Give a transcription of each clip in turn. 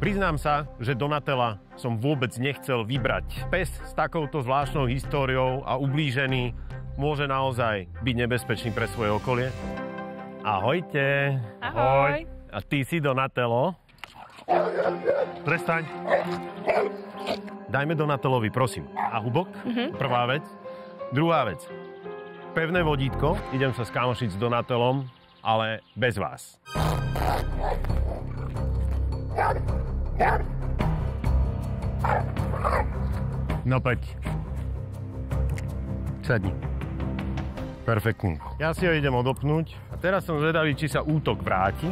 Priznám sa, že Donatella som vôbec nechcel vybrať. Pes s takouto zvláštnou históriou a ublížený môže naozaj byť nebezpečný pre svoje okolie. Ahojte. Ahoj. A ty si Donatello? Prestaň. Dajme Donatellovi, prosím, ahubok. Prvá vec. Druhá vec. Pevné vodítko. Idem sa skámošiť s Donatellom, ale bez vás. No poď. Sadni. Perfektný. Ja si ho idem odopnúť. A teraz som zvedavý, či sa útok vráti,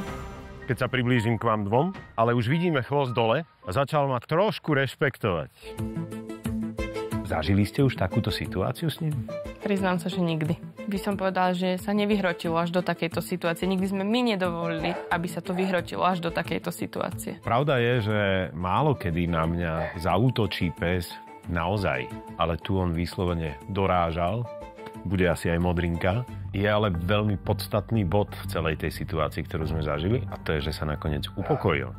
keď sa priblížim k vám dvom, ale už vidíme chvost dole a začal ma trošku rešpektovať. Zažili ste už takúto situáciu s ním? Priznám sa, že nikdy. By som povedala, že sa nevyhrotilo až do takejto situácie. Nikdy sme my nedovolili, aby sa to vyhrotilo až do takejto situácie. Pravda je, že málo kedy na mňa zaútočí pes naozaj, ale tu on vyslovene dorážal, bude asi aj modrinka. Je ale veľmi podstatný bod v celej tej situácii, ktorú sme zažili, a to je, že sa nakoniec upokojil.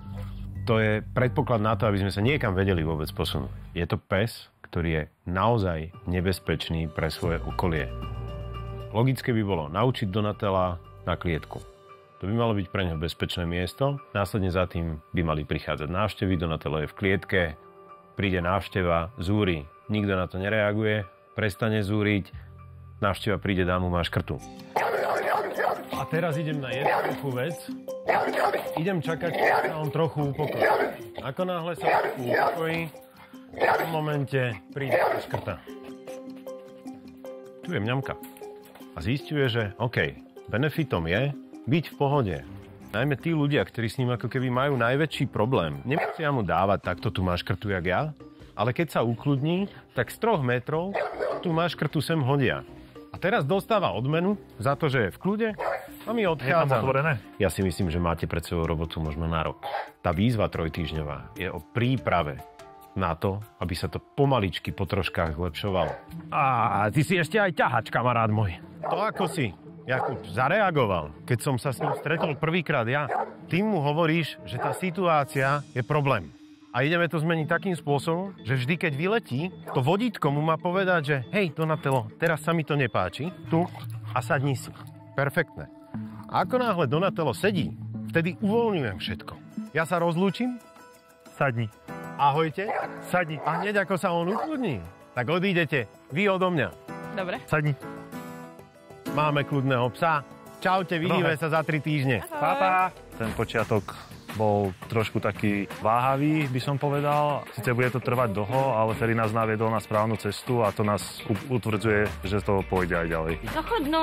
To je predpoklad na to, aby sme sa niekam vedeli vôbec posunúť. Je to pes, ktorý je naozaj nebezpečný pre svoje okolie. Logické by bolo naučiť Donatella na klietku. To by malo byť pre neho bezpečné miesto. Následne za tým by mali prichádzať návštevy. Donatello je v klietke, príde návšteva, zúri. Nikto na to nereaguje, prestane zúriť, návšteva príde, dá mu máškrtu. A teraz idem na jednu vec. Idem čakať, keď sa on trochu upokojí. Ako náhle sa trochu upokojí, v tom momente príde máškrta. Tu je mňamka. A zisťuje, že OK, benefitom je byť v pohode. Najmä tí ľudia, ktorí s ním ako keby majú najväčší problém. Nemusia mu dávať takto tú máškrtu, jak ja, ale keď sa ukludní, tak z 3 metrov tú máškrtu sem hodia. A teraz dostáva odmenu za to, že je v kľude a my odchádzame. Je tam otvorené? Ja si myslím, že máte pred sebou robotu možno na rok. Tá výzva 3-týždňová je o príprave na to, aby sa to pomaličky po troškách zlepšovalo. A ty si ešte aj ťahač, kamarát môj. To ako si, Jakub, zareagoval, keď som sa s ním stretol prvýkrát ja. Ty mu hovoríš, že tá situácia je problém. A ideme to zmeniť takým spôsobom, že vždy, keď vyletí, to vodítko mu má povedať, že hej, Donatello, teraz sa mi to nepáči, tu a sadni si. Perfektné. A ako náhle Donatello sedí, vtedy uvoľňujem všetko. Ja sa rozlúčim. Sadni. Ahojte. Sadni. A hneď ako sa on ukludní, tak odídete vy odo mňa. Dobre. Sadni. Máme kľudného psa. Čaute, vidíme sa za 3 týždne. Papa. Ten počiatok bol trošku taký váhavý, by som povedal. Sice bude to trvať dlho, ale Ferry nás naviedol na správnu cestu a to nás utvrdzuje, že to pôjde aj ďalej. No choď, no.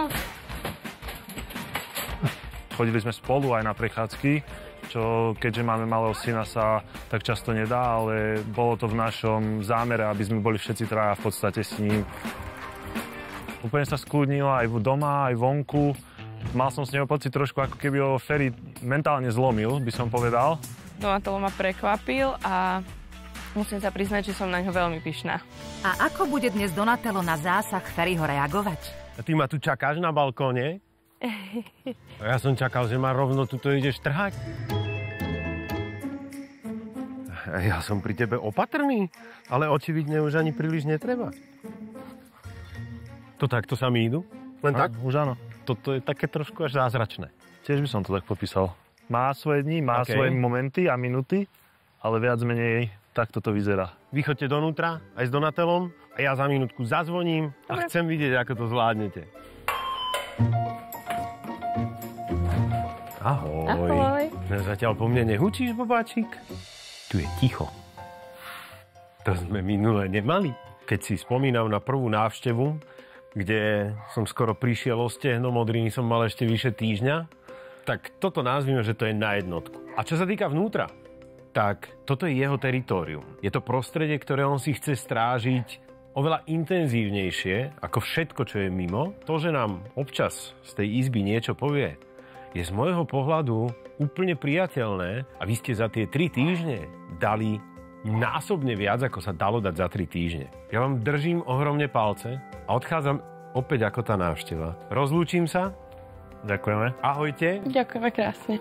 Chodili sme spolu aj na prechádzky, čo keďže máme malého syna sa tak často nedá, ale bolo to v našom zámere, aby sme boli všetci traja v podstate s ním. Úplne sa skľudnila aj doma, aj vonku. Mal som s neho pocit trošku, ako keby ho Ferry mentálne zlomil, by som povedal. Donatello ma prekvapil a musím sa priznať, že som na ňo veľmi pyšná. A ako bude dnes Donatello na zásah Ferryho reagovať? A ty ma tu čakáš na balkóne? Ja som čakal, že ma rovno tuto ideš trhať. Ja som pri tebe opatrný, ale očividne už ani príliš netreba. To takto sa mi idú? Len tak? Už áno. Toto je také trošku až zázračné. Tiež by som to tak popísal. Má svoje dni, má svoje momenty a minuty, ale viac menej takto to vyzerá. Vy choďte donútra, aj s Donatellom, a ja za minútku zazvoním a chcem vidieť, ako to zvládnete. Ahoj. Ahoj. Zatiaľ po mne nehučíš, babáčik? Tu je ticho. To sme minule nemali. Keď si spomínam na prvú návštevu, kde som skoro prišiel o stehno, modriny som mal ešte vyše týždňa, tak toto nazvime, že to je na jednotku. A čo sa týka vnútra, tak toto je jeho teritorium. Je to prostredie, ktoré on si chce strážiť oveľa intenzívnejšie ako všetko, čo je mimo. To, že nám občas z tej izby niečo povie, je z môjho pohľadu úplne priateľné a vy ste za tie 3 týždne dali násobne viac, ako sa dalo dať za 3 týždne. Ja vám držím ohromne palce a odchádzam opäť ako tá návšteva. Rozlúčim sa. Ďakujeme. Ahojte. Ďakujeme krásne.